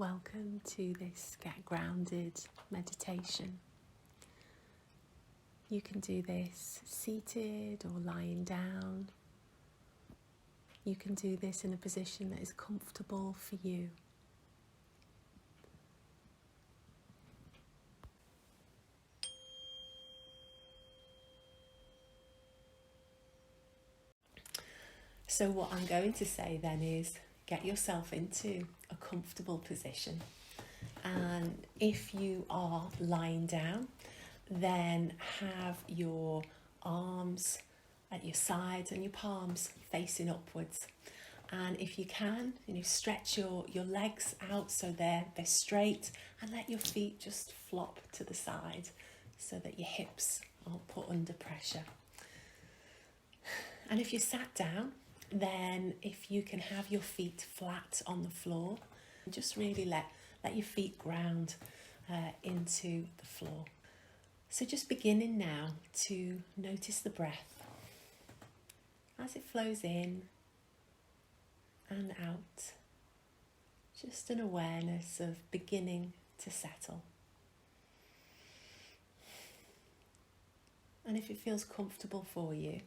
Welcome to this Get Grounded meditation. You can do this seated or lying down. You can do this in a position that is comfortable for you. So what I'm going to say then is get yourself into a comfortable position. And if you are lying down, then have your arms at your sides and your palms facing upwards. And if you can, stretch your legs out so they're straight, and let your feet just flop to the side so that your hips aren't put under pressure. And if you sat down, then if you can have your feet flat on the floor, just really let your feet ground into the floor. So just beginning now to notice the breath as it flows in and out. Just an awareness of beginning to settle. And if it feels comfortable for you,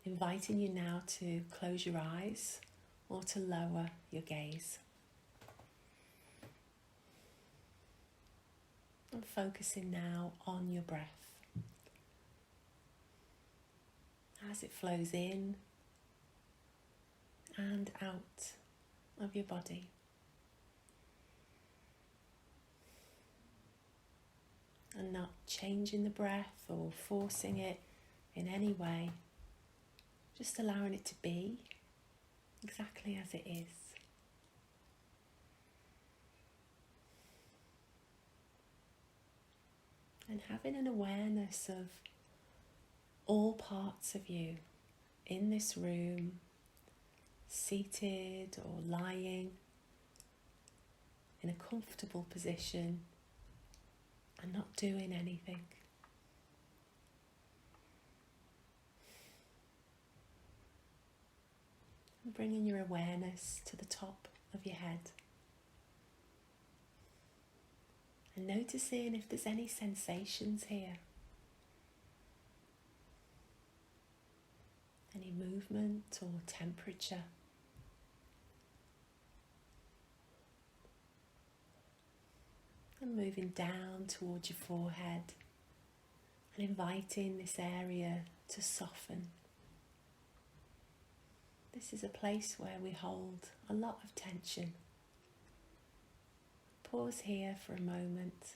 inviting you now to close your eyes or to lower your gaze. And focusing now on your breath as it flows in and out of your body. And not changing the breath or forcing it in any way. Just allowing it to be exactly as it is. And having an awareness of all parts of you in this room, seated or lying in a comfortable position and not doing anything. And bringing your awareness to the top of your head. And noticing if there's any sensations here. Any movement or temperature. And moving down towards your forehead and inviting this area to soften. This is a place where we hold a lot of tension. Pause here for a moment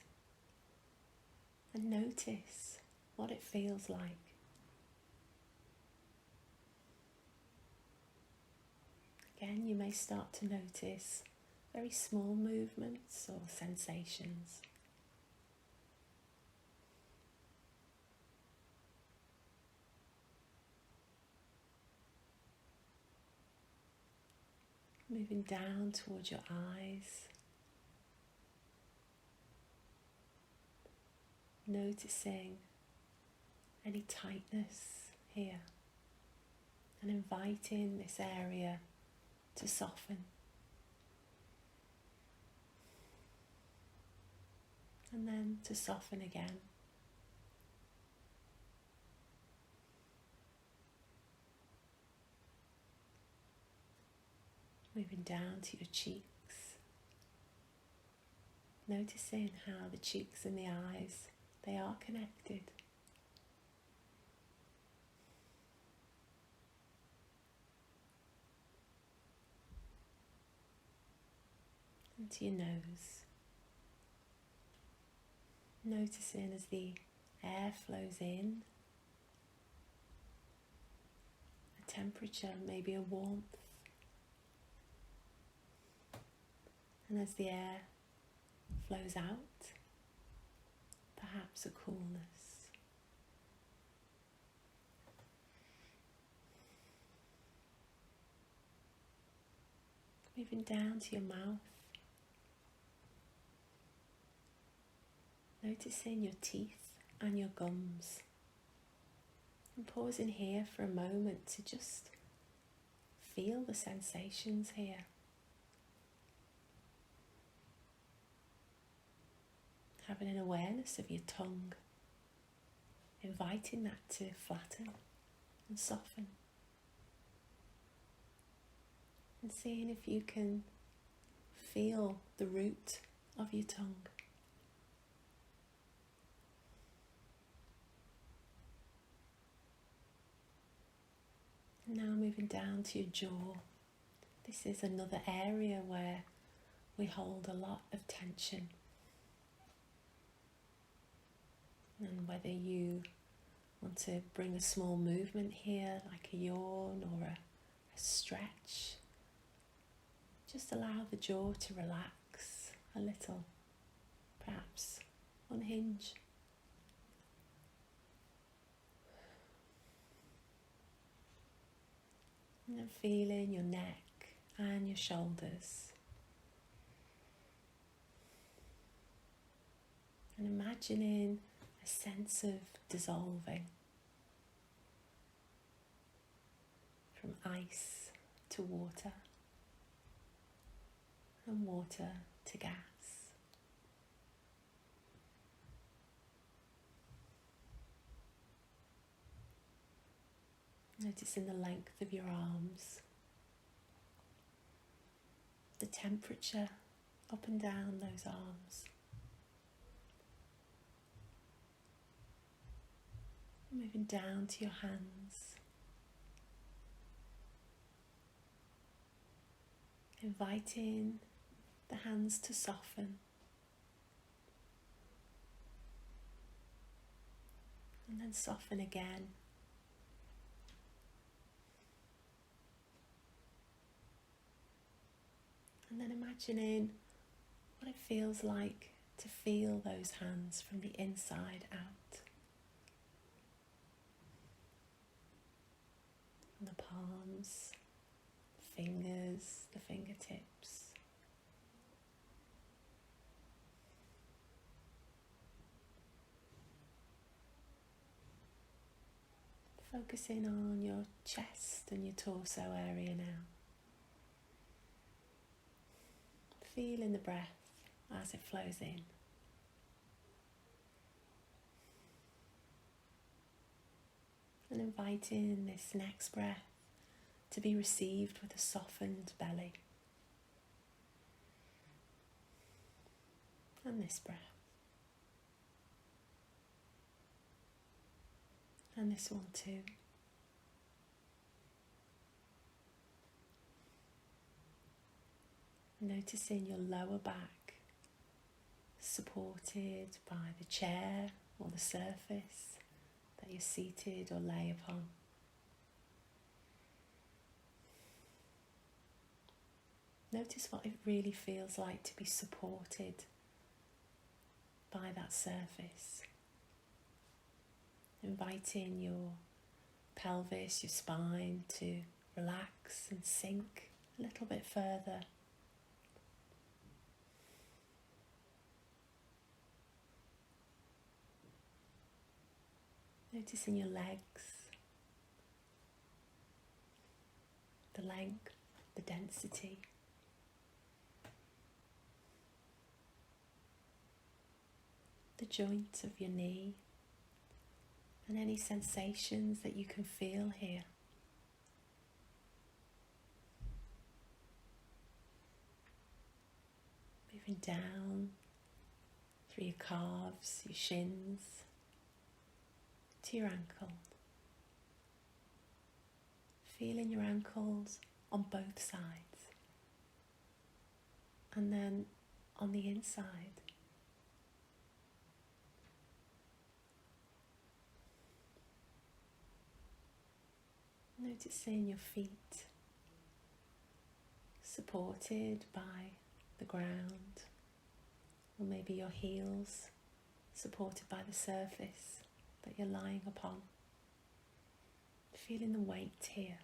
and notice what it feels like. Again, you may start to notice very small movements or sensations. Moving down towards your eyes. Noticing any tightness here and inviting this area to soften. And then to soften again. Moving down to your cheeks. Noticing how the cheeks and the eyes, they are connected. And to your nose. Noticing as the air flows in, a temperature, maybe a warmth. And as the air flows out, perhaps a coolness. Moving down to your mouth. Noticing your teeth and your gums. And pausing here for a moment to just feel the sensations here. having an awareness of your tongue, inviting that to flatten and soften, and seeing if you can feel the root of your tongue. And now moving down to your jaw. This is another area where we hold a lot of tension. And whether you want to bring a small movement here, like a yawn or a stretch, just allow the jaw to relax a little, perhaps unhinge. And then feeling your neck and your shoulders. And imagining a sense of dissolving from ice to water and water to gas. Noticing the length of your arms, the temperature up and down those arms. Moving down to your hands. Inviting the hands to soften. And then soften again. And then imagining what it feels like to feel those hands from the inside out. And the palms, the fingers, the fingertips. Focusing on your chest and your torso area now. Feeling the breath as it flows in. And inviting this next breath to be received with a softened belly. And this breath. And this one too. Noticing your lower back supported by the chair or the surface that you're seated or lay upon. Notice what it really feels like to be supported by that surface. Inviting your pelvis, your spine to relax and sink a little bit further. Noticing your legs, the length, the density. The joint of your knee and any sensations that you can feel here. Moving down through your calves, your shins, to your ankle. Feeling your ankles on both sides. And then on the inside. Noticing your feet supported by the ground, or maybe your heels supported by the surface that you're lying upon. Feeling the weight here,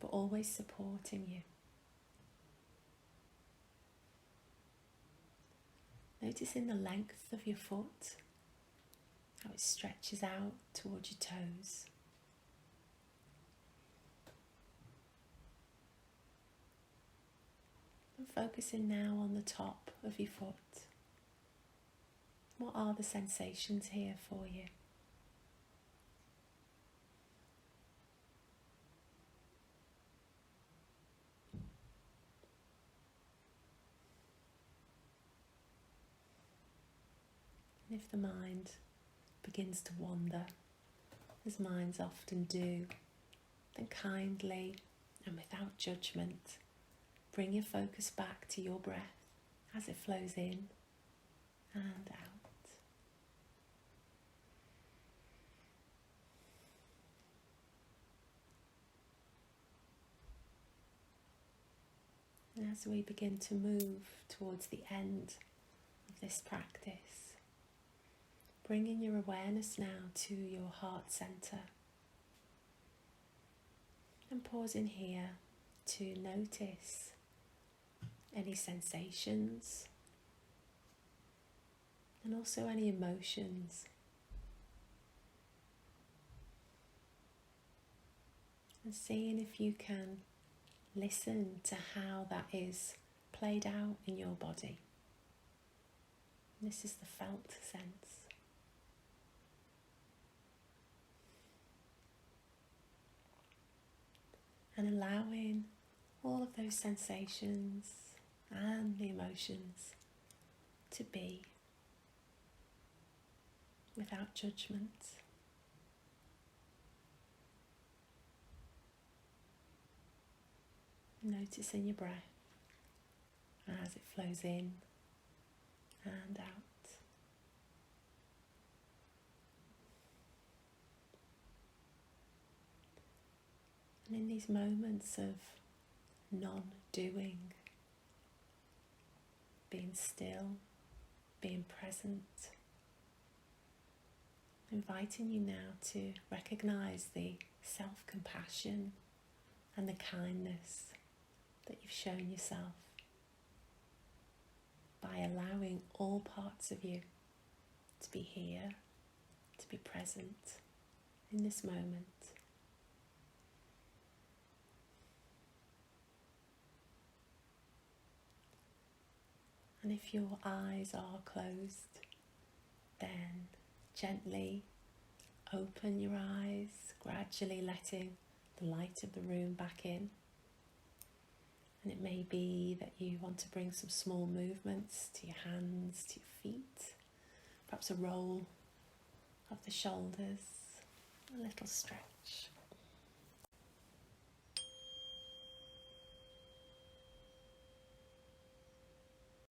but always supporting you. Noticing the length of your foot, how it stretches out towards your toes. And focusing now on the top of your foot, What are the sensations here for you? And if the mind begins to wander, as minds often do, then kindly and without judgment, bring your focus back to your breath as it flows in and out. And as we begin to move towards the end of this practice, bringing your awareness now to your heart center and pausing here to notice any sensations and also any emotions, and seeing if you can listen to how that is played out in your body. This is the felt sense. And allowing all of those sensations and the emotions to be without judgment. Noticing your breath as it flows in and out. And in these moments of non-doing, being still, being present, inviting you now to recognize the self-compassion and the kindness that you've shown yourself by allowing all parts of you to be here, to be present in this moment. And if your eyes are closed, then gently open your eyes, gradually letting the light of the room back in. And it may be that you want to bring some small movements to your hands, to your feet, perhaps a roll of the shoulders, a little stretch.